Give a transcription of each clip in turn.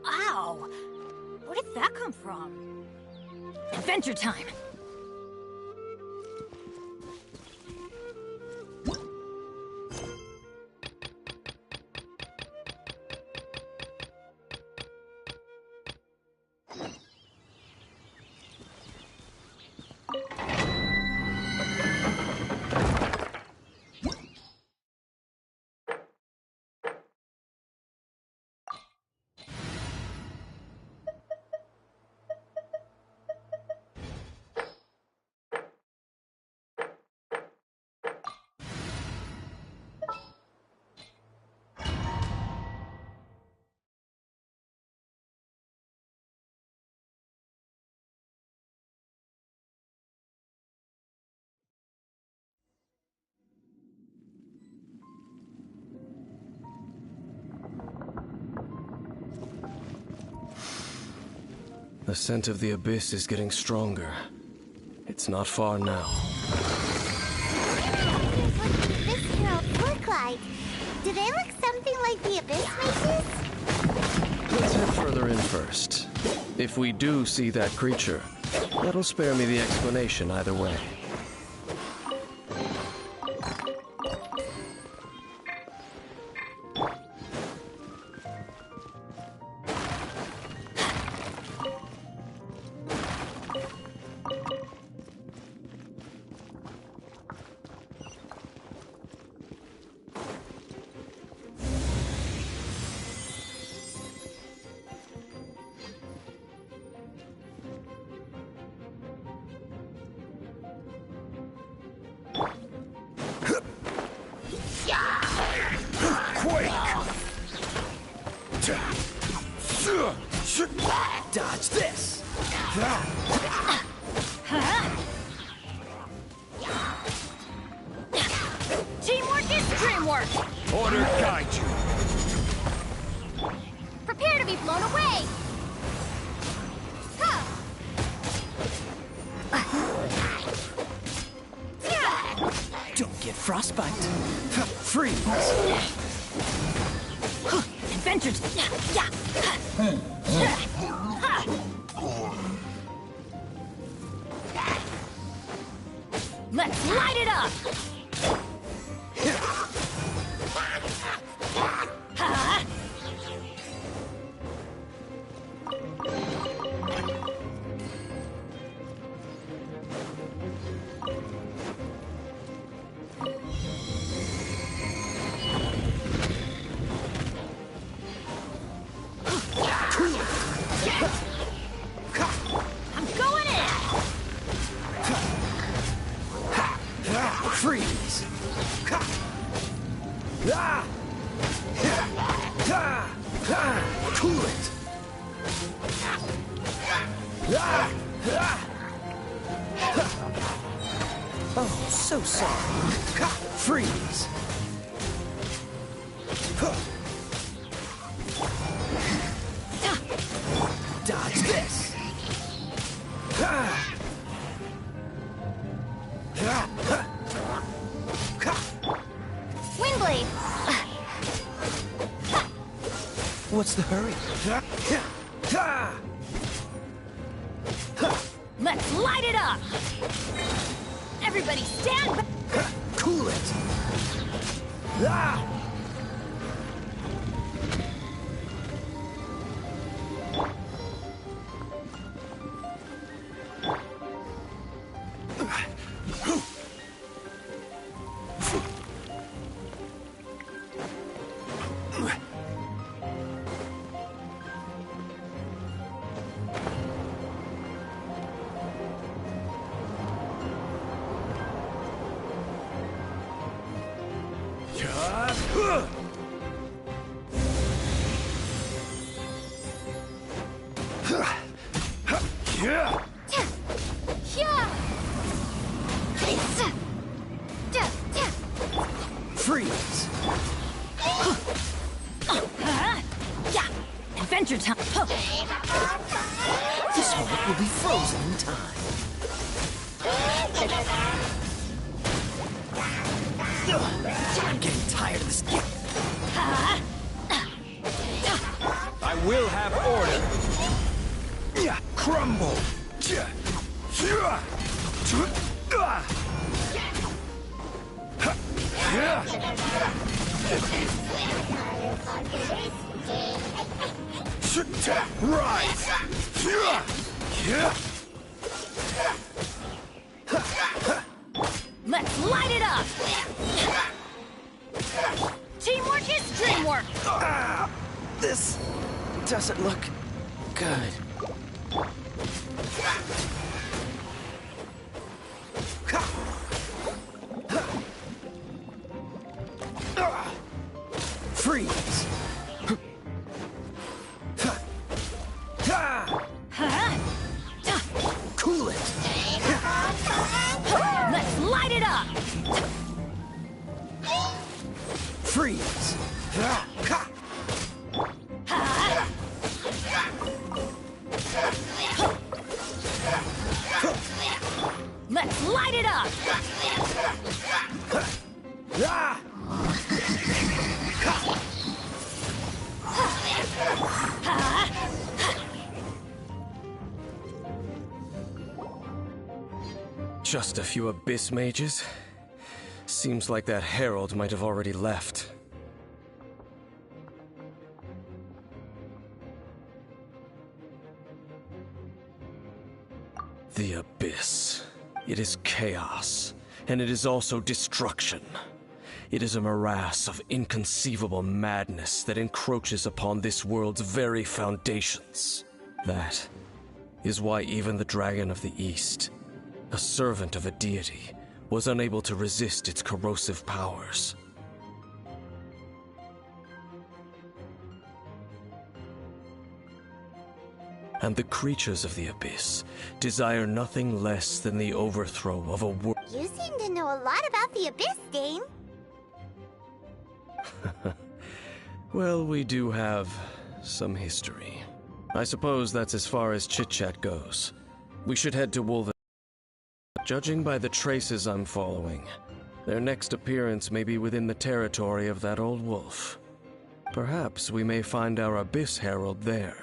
Ow! Where did that come from? Adventure time! The scent of the abyss is getting stronger. It's not far now. What do the abyss heralds look like? Do they look something like the abyss mages? Let's head further in first. If we do see that creature, that'll spare me the explanation either way. Dodge this! Teamwork is dreamwork! Order guide you! Prepare to be blown away! Don't get frostbite. Freeze! Adventure Let's light it up! I'm going in! Freeze! Cool it! Oh, so sorry. Freeze! Dodge this! Windblade! What's the hurry? Let's light it up! Everybody stand back! Cool it! Freeze! Yeah! Adventure time! This moment will be frozen in time. I'm getting tired of this game. I will have order. Crumble. Rise. Let's light it up! Teamwork is dreamwork! This doesn't look good. Freeze! Cool it! Let's light it up! Freeze! Let's light it up! Just a few abyss mages? Seems like that herald might have already left. The abyss. It is chaos, and it is also destruction. It is a morass of inconceivable madness that encroaches upon this world's very foundations. That is why even the Dragon of the East, a servant of a deity, was unable to resist its corrosive powers. And the creatures of the abyss desire nothing less than the overthrow of a world. You seem to know a lot about the Abyss, Dane. Well, we do have some history. I suppose that's as far as chit-chat goes. We should head to Wolven. Judging by the traces I'm following, their next appearance may be within the territory of that old wolf. Perhaps we may find our Abyss Herald there.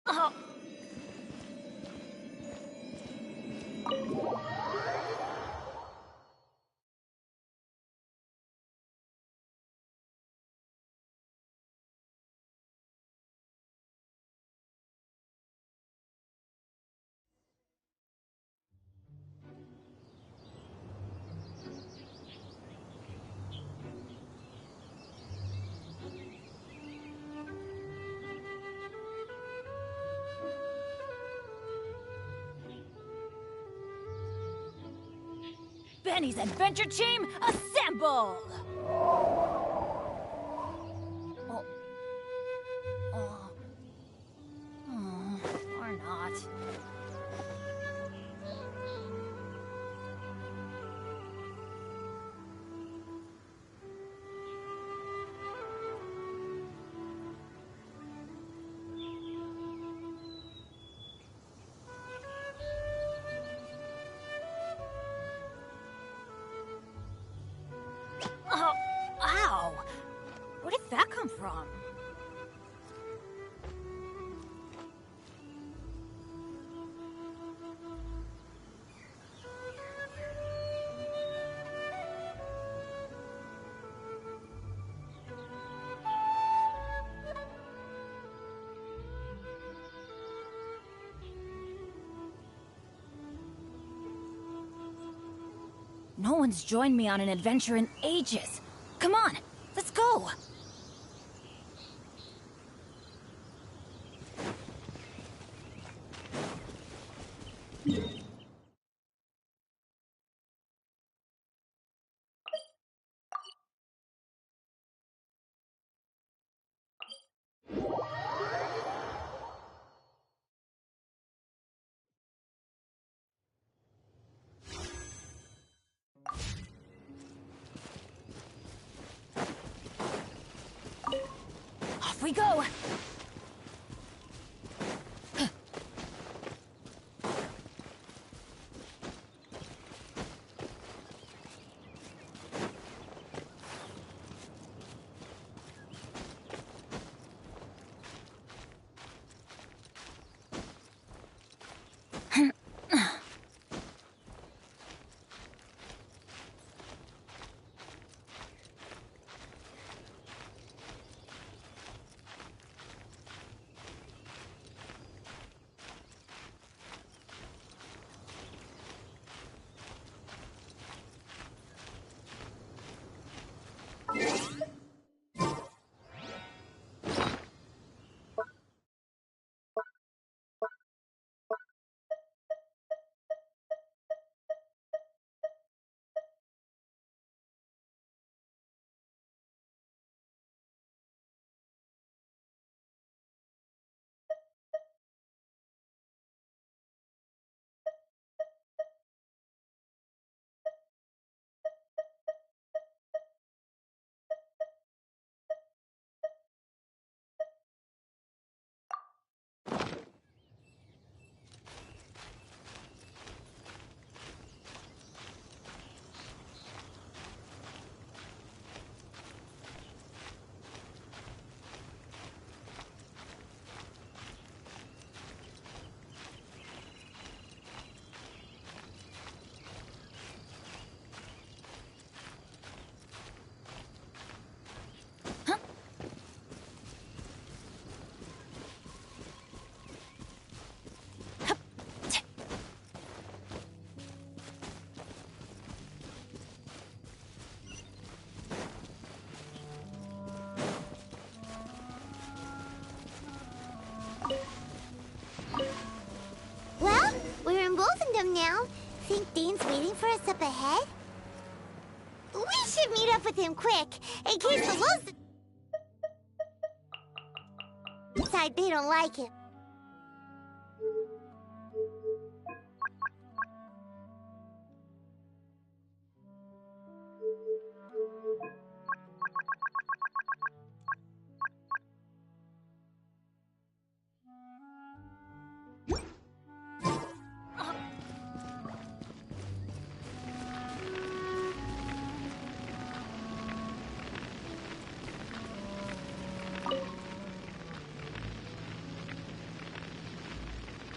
Oh. Benny's adventure team, assemble! Or not. Oh, ow! Where did that come from? No one's joined me on an adventure in ages. Come on, let's go! now? Think Dane's waiting for us up ahead? We should meet up with him quick, in case the wolves decide they don't like him.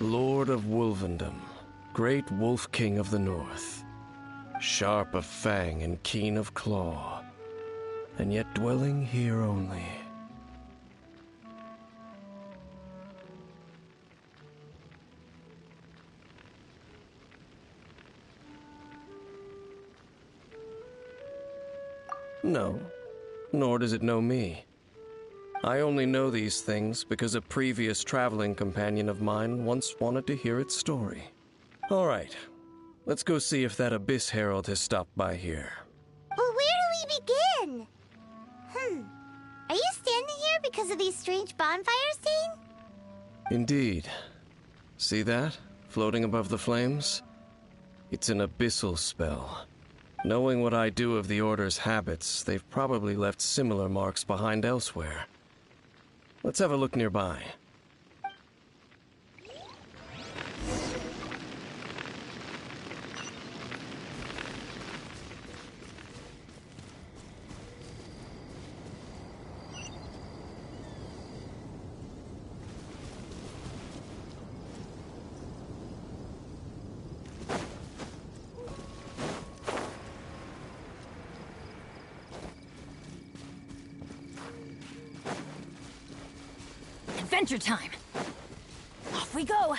Lord of Wolvendom, great Wolf King of the North, sharp of fang and keen of claw, and yet dwelling here only. No, nor does it know me. I only know these things because a previous traveling companion of mine once wanted to hear its story. All right, let's go see if that Abyss Herald has stopped by here. But where do we begin? Are you standing here because of these strange bonfires, Dane? Indeed. See that, floating above the flames? It's an abyssal spell. Knowing what I do of the Order's habits, they've probably left similar marks behind elsewhere. Let's have a look nearby. Adventure time! Off we go!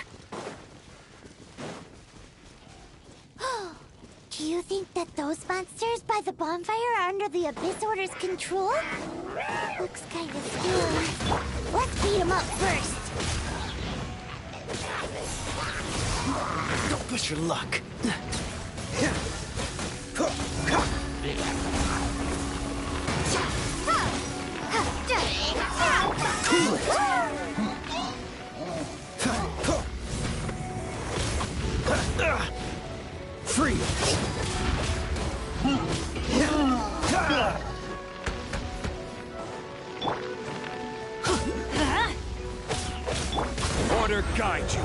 Do you think that those monsters by the bonfire are under the Abyss Order's control? Looks kind of scary. Let's beat them up first. Don't push your luck. Cool it. Freeze! Order guide you.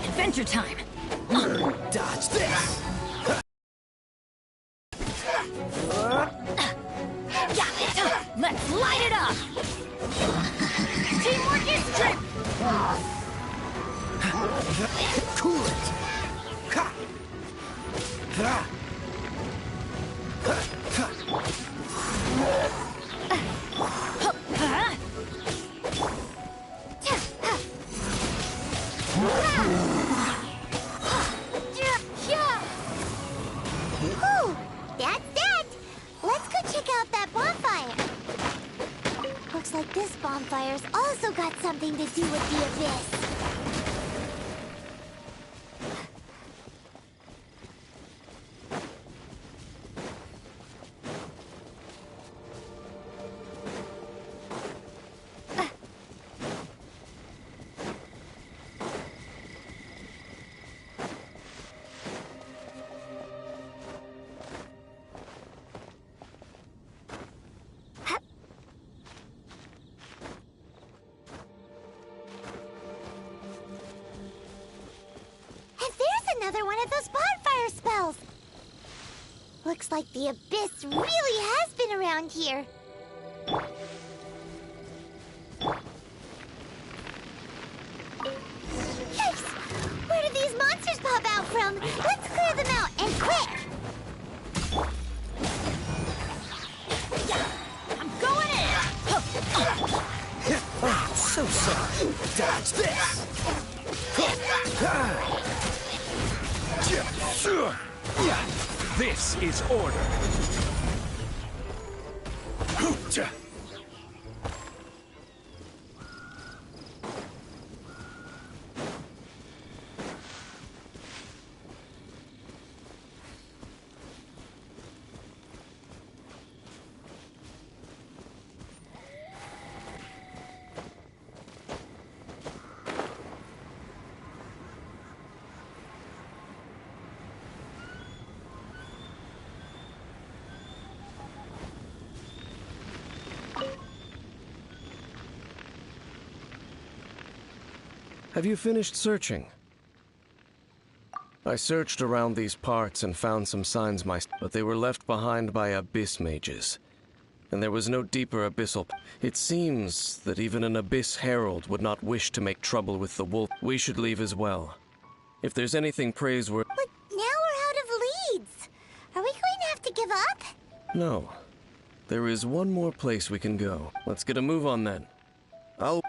Adventure time! Dodge this! Let's light it up! Teamwork is strength! Cool it! Whew, that's that. Let's go check out that bonfire. Looks like this bonfire's also got something to do with the Abyss. Another one of those bonfire spells! Looks like the Abyss really has been around here. Yikes! Where did these monsters pop out from? Let's clear them out, and quick! I'm going in! Oh, so sorry. Dodge this! This is order. Have you finished searching? I searched around these parts and found some signs but they were left behind by abyss mages. And there was no deeper abyssal. It seems that even an abyss herald would not wish to make trouble with the wolf. We should leave as well. If there's anything praiseworthy... But now we're out of leads. Are we going to have to give up? No. There is one more place we can go. Let's get a move on then. I'll...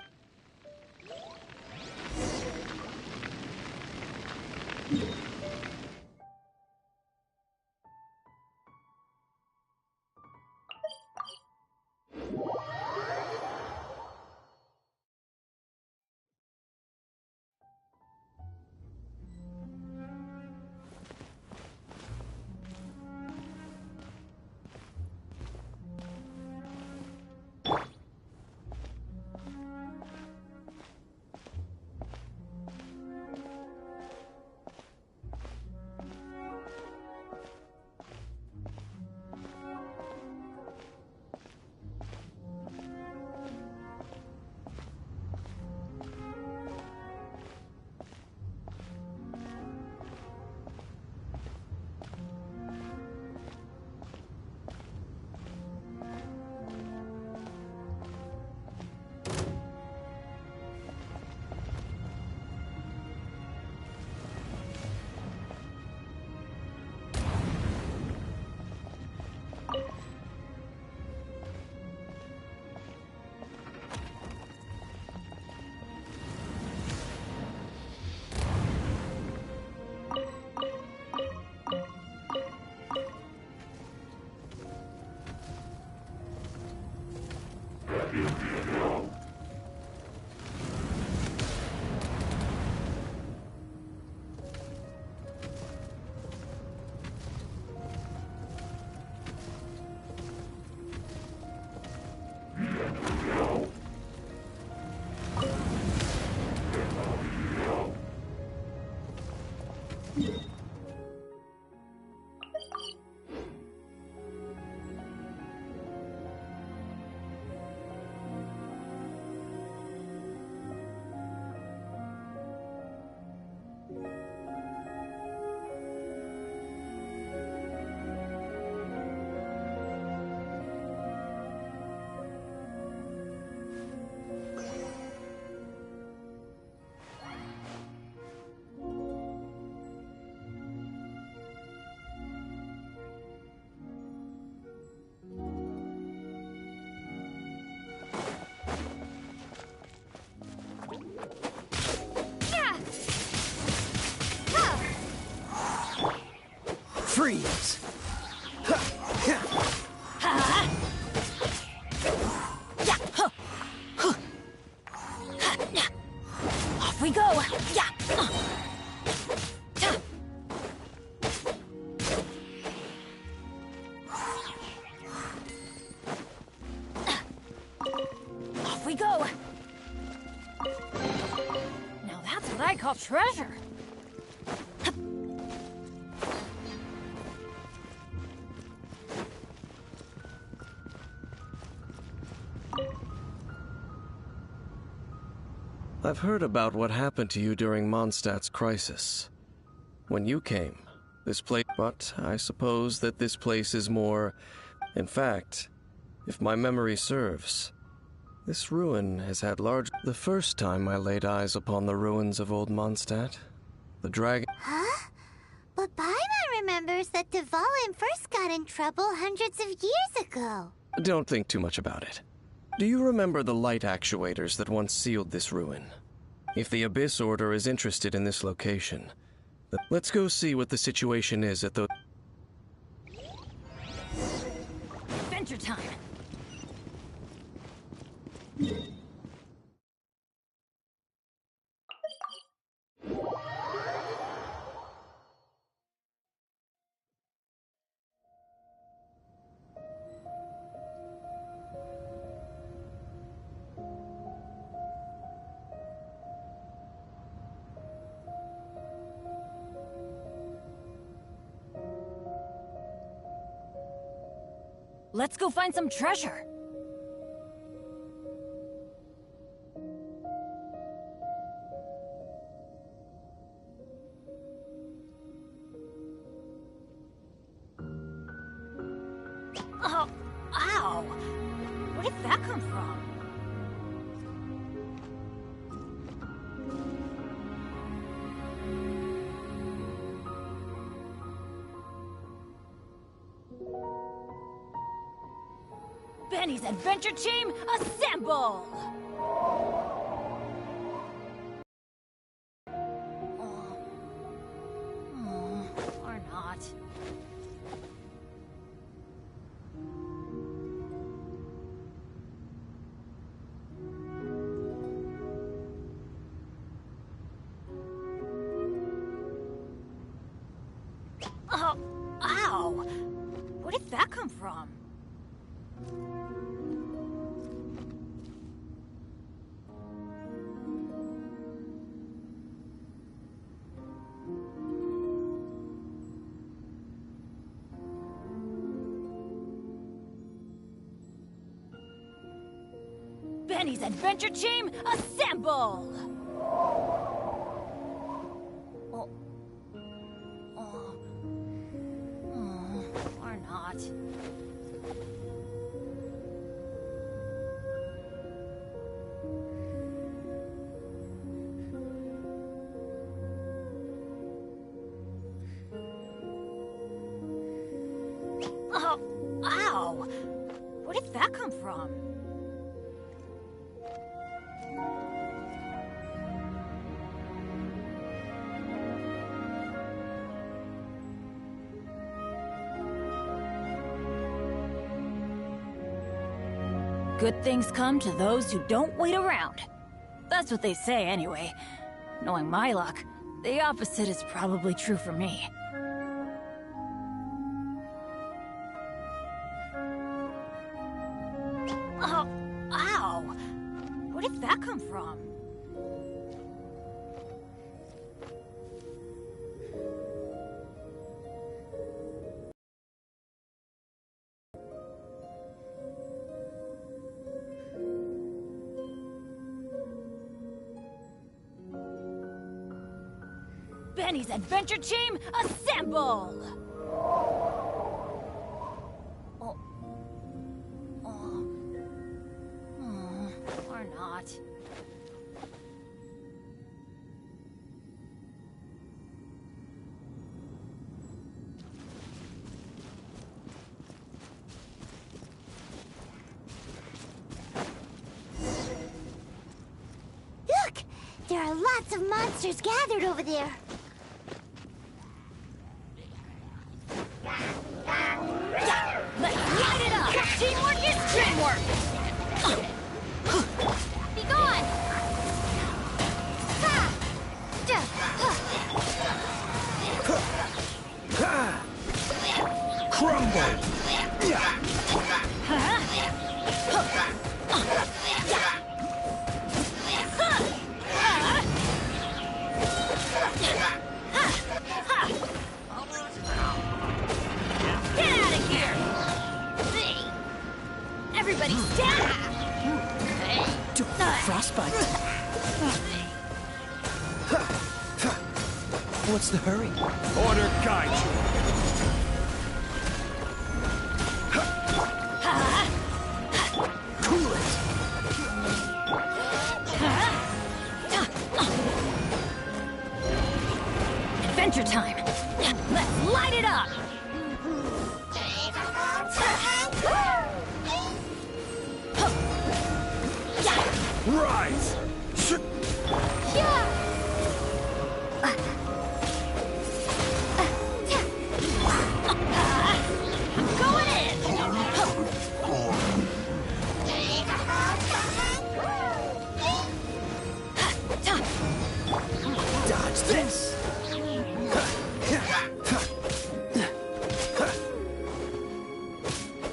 Freeze! Off we go! Yeah! Off we go! Now that's what I call treasure! I've heard about what happened to you during Mondstadt's crisis. When you came, this place... But I suppose that this place is more... In fact, if my memory serves, this ruin has had large... The first time I laid eyes upon the ruins of old Mondstadt, the dragon... Huh? But Paimon remembers that Dvalin first got in trouble hundreds of years ago. Don't think too much about it. Do you remember the light actuators that once sealed this ruin? If the Abyss Order is interested in this location, let's go see what the situation is at the... Adventure time! Let's go find some treasure! Where did that come from? Benny's Adventure Team, assemble! Or not. Oh, ow! Where did that come from? Benny's Adventure Team, assemble! Or not. Oh, ow! Where did that come from? Good things come to those who don't wait around. That's what they say, anyway. Knowing my luck, the opposite is probably true for me. Oh, ow! Where did that come from? Benny's Adventure Team, assemble! Or not. Look! There are lots of monsters gathered over there. Let's light it up! Teamwork is teamwork! Be gone! Crumble! Get out of here! Everybody stand! Frostbite. What's the hurry? Order guide you. Cool it! Adventure time! Let's light it up! Rise! Going in! Dodge this!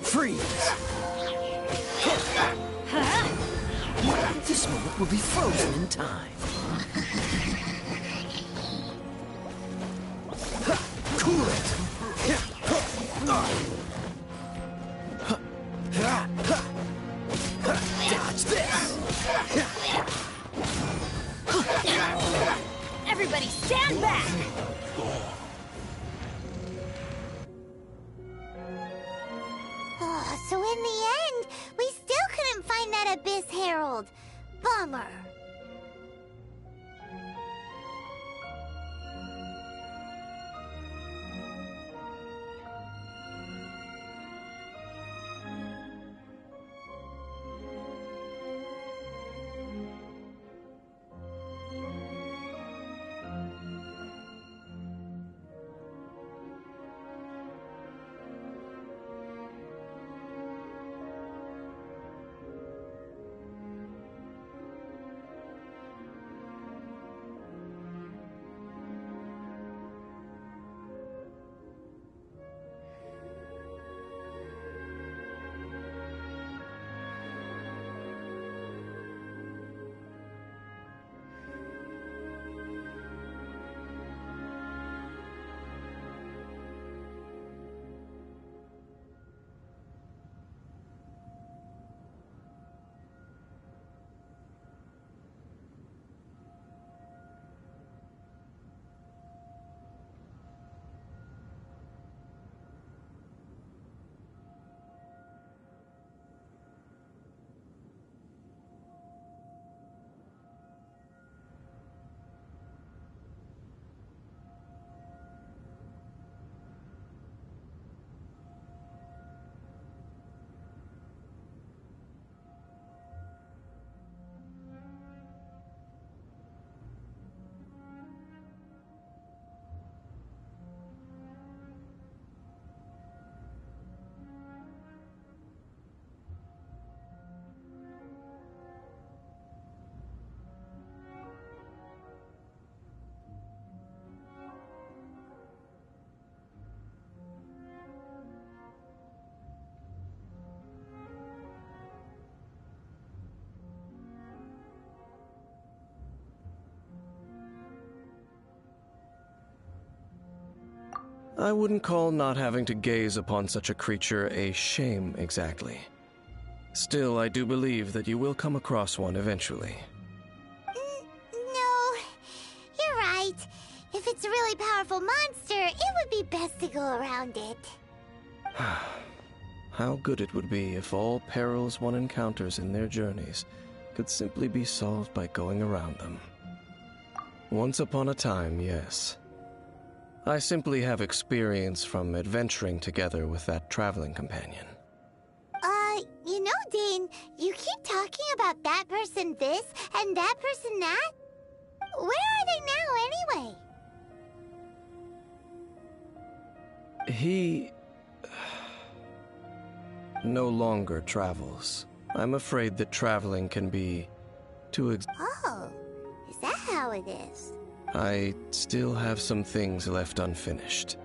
Freeze! This moment will be frozen in time. Cool it! Dodge this! Everybody stand back! Oh, so in the end, we still could bummer. I wouldn't call not having to gaze upon such a creature a shame exactly. Still, I do believe that you will come across one eventually. No, you're right. If it's a really powerful monster, it would be best to go around it. How good it would be if all perils one encounters in their journeys could simply be solved by going around them. Once upon a time, yes. I simply have experience from adventuring together with that traveling companion. You know, Dane, you keep talking about that person this and that person that. Where are they now, anyway? He no longer travels. I'm afraid that traveling can be too Oh, is that how it is? I still have some things left unfinished.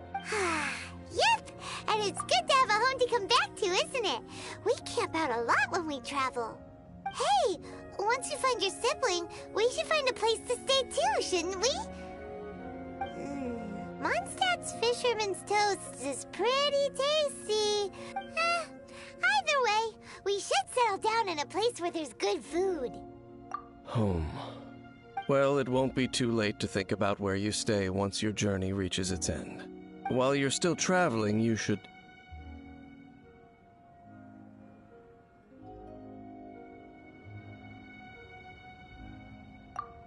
Yep, and it's good to have a home to come back to, isn't it? We camp out a lot when we travel. Hey, once you find your sibling, we should find a place to stay too, shouldn't we? Mondstadt's Fisherman's Toast is pretty tasty. Either way, we should settle down in a place where there's good food. Home. Well, it won't be too late to think about where you stay once your journey reaches its end. While you're still traveling, you should...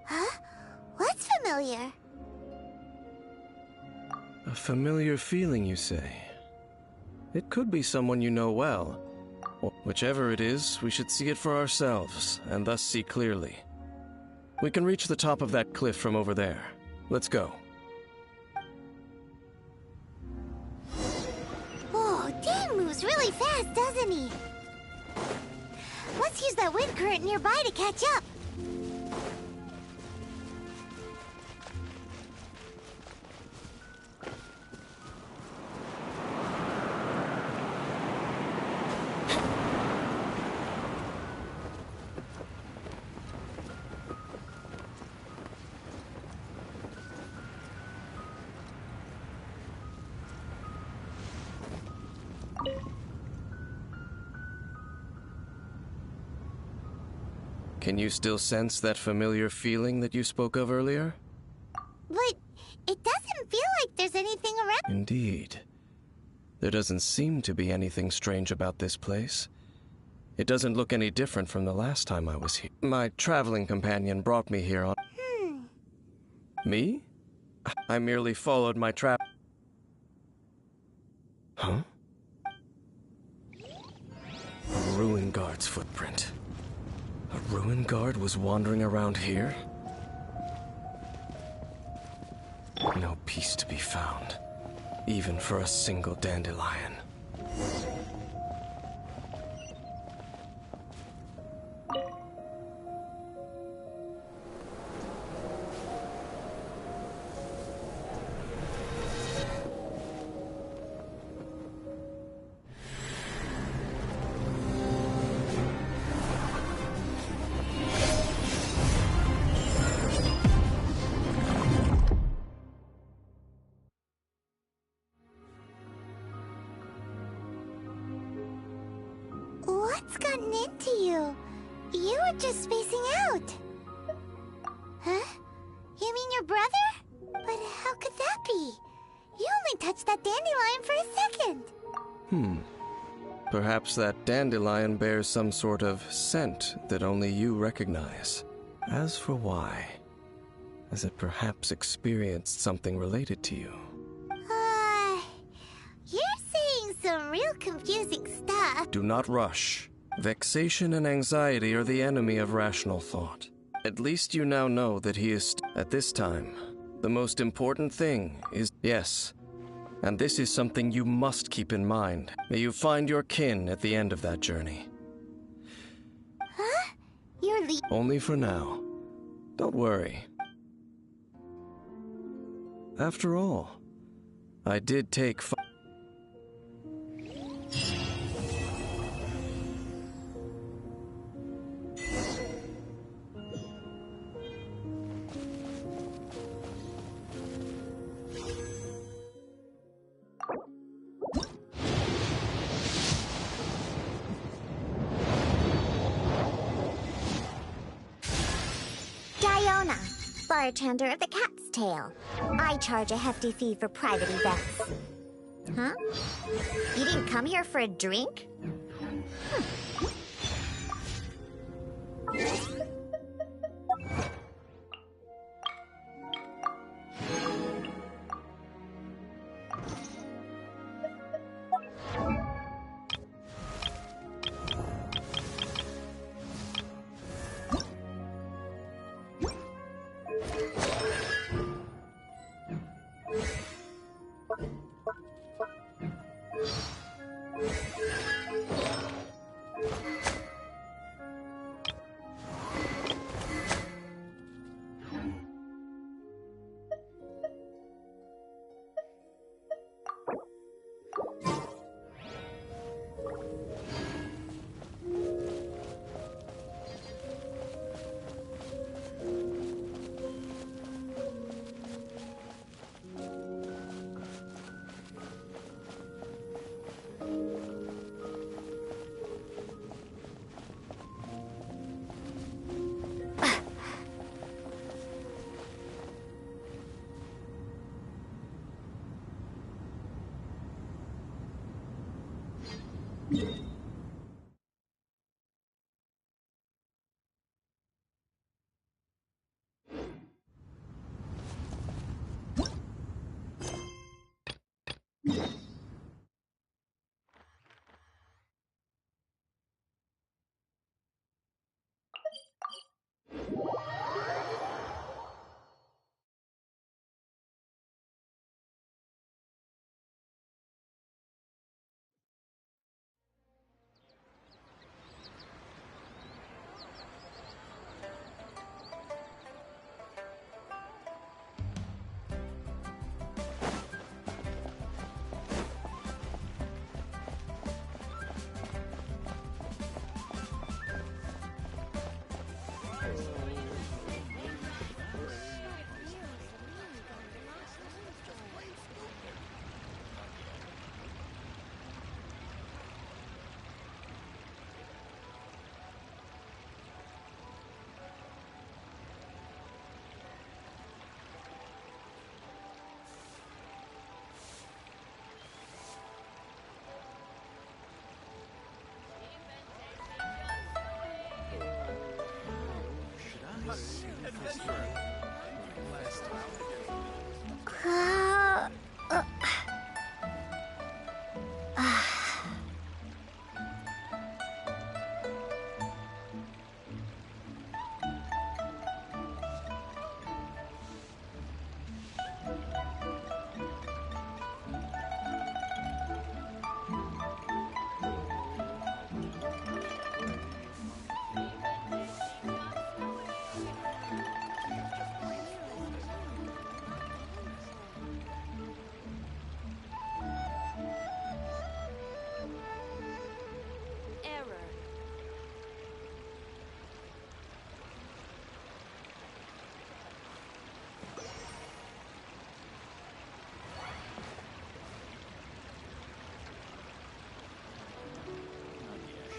Huh? What's familiar? A familiar feeling, you say? It could be someone you know well. Whichever it is, we should see it for ourselves, and thus see clearly. We can reach the top of that cliff from over there. Let's go. Whoa, Dane moves really fast, doesn't he? Let's use that wind current nearby to catch up. Can you still sense that familiar feeling that you spoke of earlier? But it doesn't feel like there's anything around. Indeed. There doesn't seem to be anything strange about this place. It doesn't look any different from the last time I was here. My traveling companion brought me here on... Me? I merely followed my trap... Huh? A ruin guard's footprint. A ruin guard was wandering around here? No peace to be found, even for a single dandelion. What's gotten into you? You were just spacing out. Huh? You mean your brother? But how could that be? You only touched that dandelion for a second. Perhaps that dandelion bears some sort of scent that only you recognize. As for why, has it perhaps experienced something related to you? You're saying some real confusing stuff. Do not rush. Vexation and anxiety are the enemy of rational thought. At least you now know that he is... At this time, the most important thing is... Yes, and this is something you must keep in mind. May you find your kin at the end of that journey. Huh? You're Only for now. Don't worry. After all, I did take... bartender of the Cat's Tail. I charge a hefty fee for private events. Huh? You didn't come here for a drink?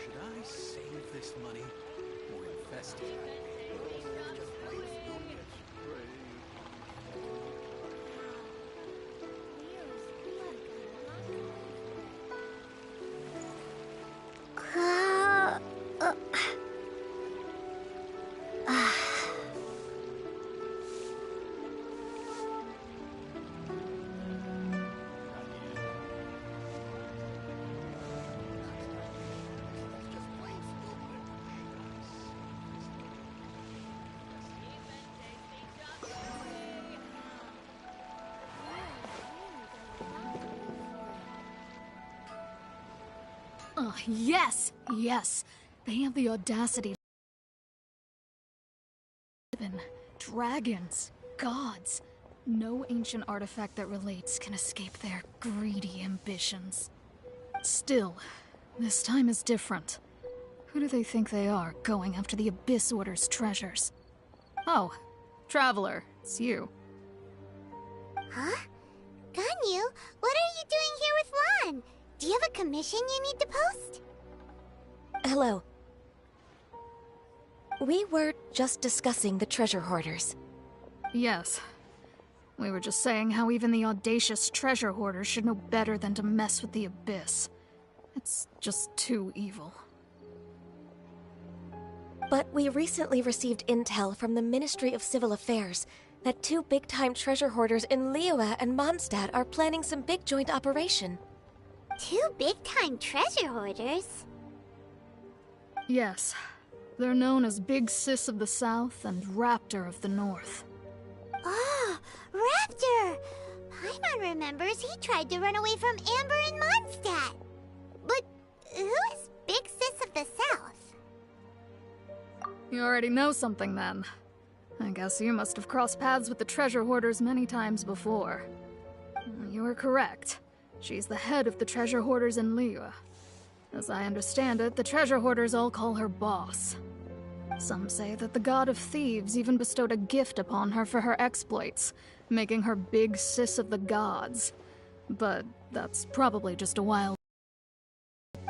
Should I save this money or invest it? Yes! Yes! They have the audacity to... Dragons. Gods. No ancient artifact that relates can escape their greedy ambitions. Still, this time is different. Who do they think they are, going after the Abyss Order's treasures? Oh, Traveler, it's you. Huh? Ganyu, what are you doing here with Lan? Do you have a commission you need to post? Hello. We were just discussing the treasure hoarders. Yes. We were just saying how even the audacious treasure hoarders should know better than to mess with the Abyss. It's just too evil. But we recently received intel from the Ministry of Civil Affairs that two big-time treasure hoarders in Liyue and Mondstadt are planning some big joint operation. Two big-time treasure hoarders? Yes. They're known as Big Sis of the South and Raptor of the North. Oh, Raptor! Paimon remembers he tried to run away from Amber in Mondstadt. But who is Big Sis of the South? You already know something then. I guess you must have crossed paths with the treasure hoarders many times before. You are correct. She's the head of the treasure hoarders in Liyue. As I understand it, the treasure hoarders all call her boss. Some say that the god of thieves even bestowed a gift upon her for her exploits, making her Big Sis of the gods. But that's probably just a wild...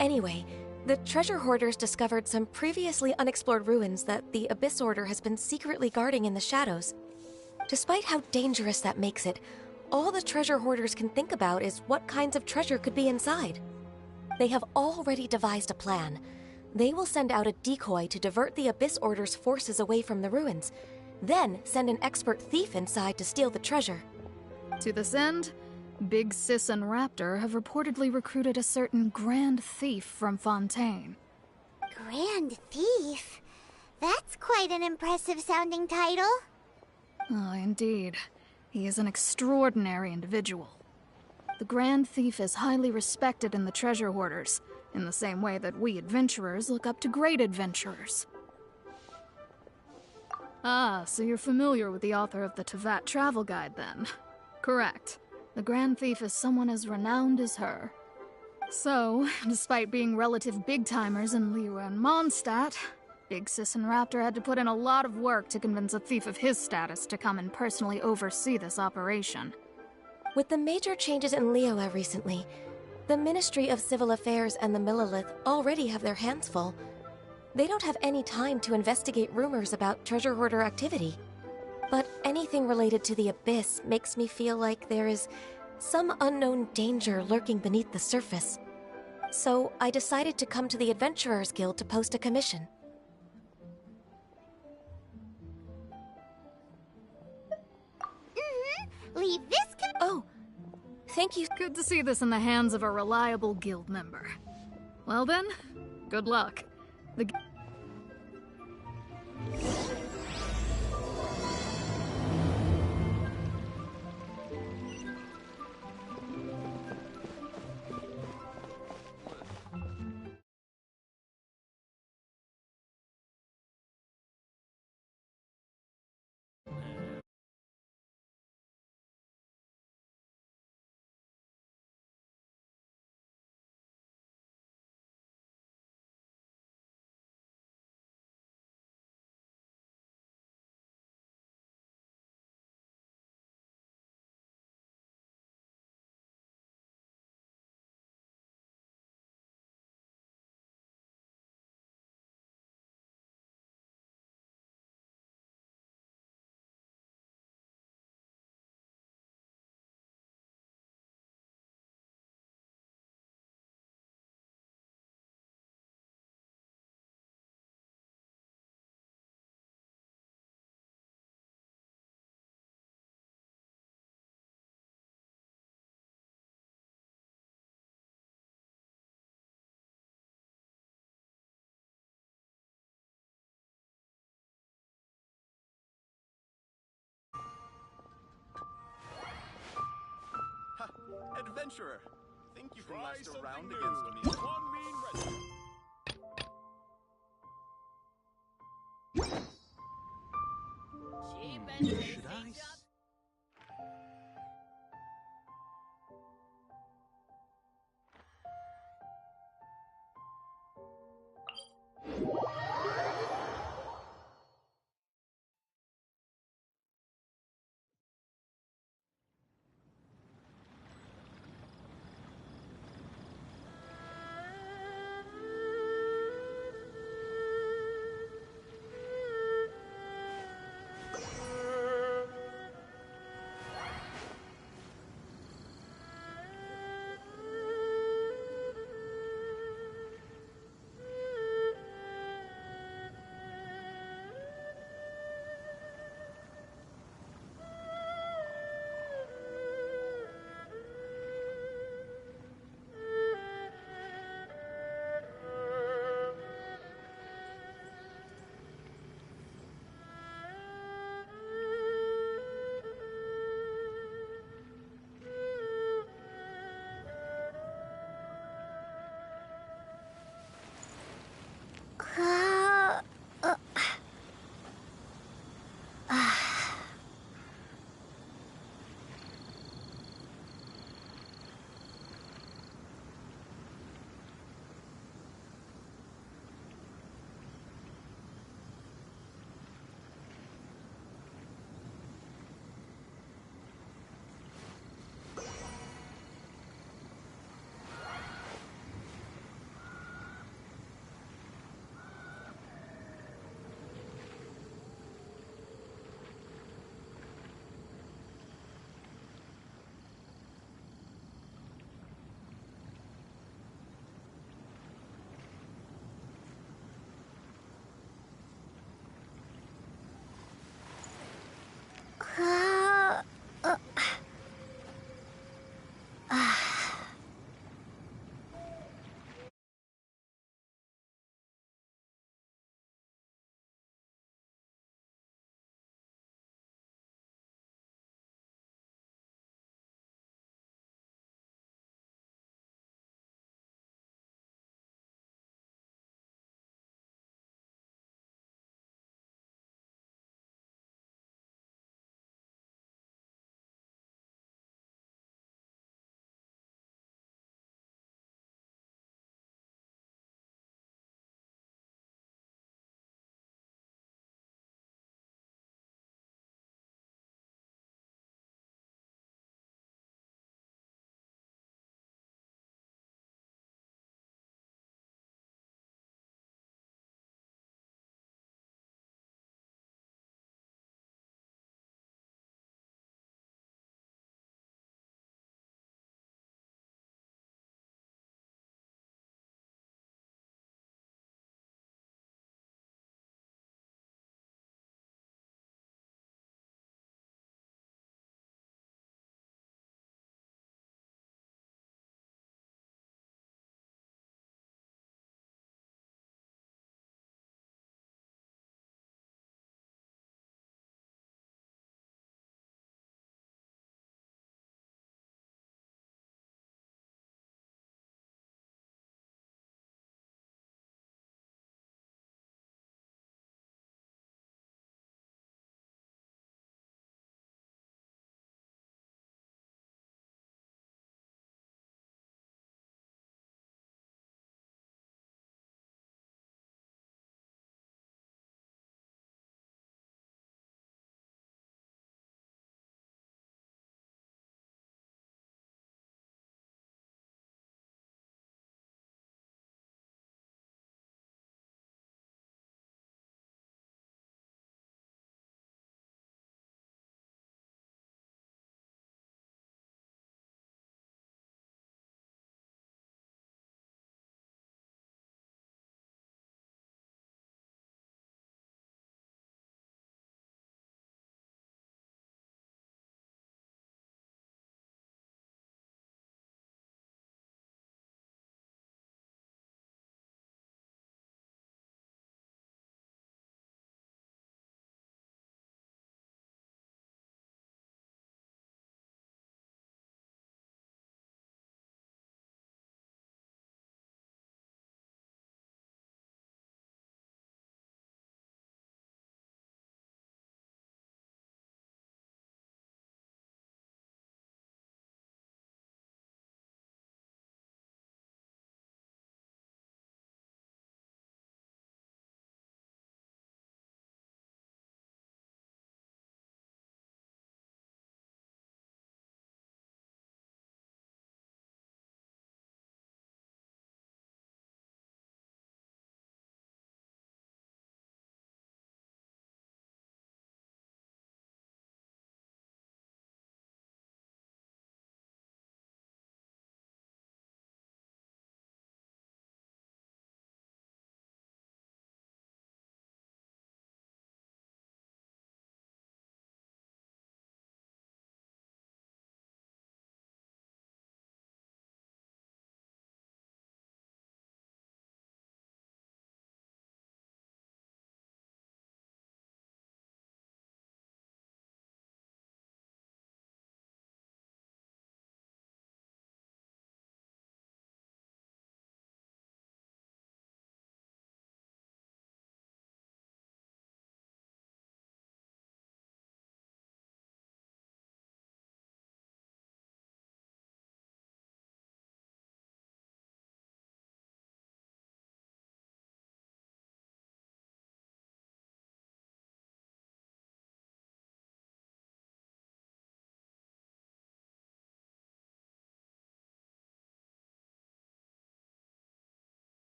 Anyway, the treasure hoarders discovered some previously unexplored ruins that the Abyss Order has been secretly guarding in the shadows. Despite how dangerous that makes it, all the treasure hoarders can think about is what kinds of treasure could be inside. They have already devised a plan. They will send out a decoy to divert the Abyss Order's forces away from the ruins, then send an expert thief inside to steal the treasure. To this end, Big Sis and Raptor have reportedly recruited a certain Grand Thief from Fontaine. Grand Thief? That's quite an impressive sounding title. Oh, indeed. He is an extraordinary individual. The Grand Thief is highly respected in the treasure hoarders, in the same way that we adventurers look up to great adventurers. Ah, so you're familiar with the author of the Tevat Travel Guide, then? Correct. The Grand Thief is someone as renowned as her. So, despite being relative big-timers in Liyue and Mondstadt, Big Sis and Raptor had to put in a lot of work to convince a thief of his status to come and personally oversee this operation. With the major changes in Liyue recently, the Ministry of Civil Affairs and the Millelith already have their hands full. They don't have any time to investigate rumors about treasure hoarder activity. But anything related to the Abyss makes me feel like there is some unknown danger lurking beneath the surface. So I decided to come to the Adventurers Guild to post a commission. Leave this Oh, thank you. Good to see this in the hands of a reliable guild member. Well then, good luck. The Adventurer, think you can last a round against me? One mean red. Cheap and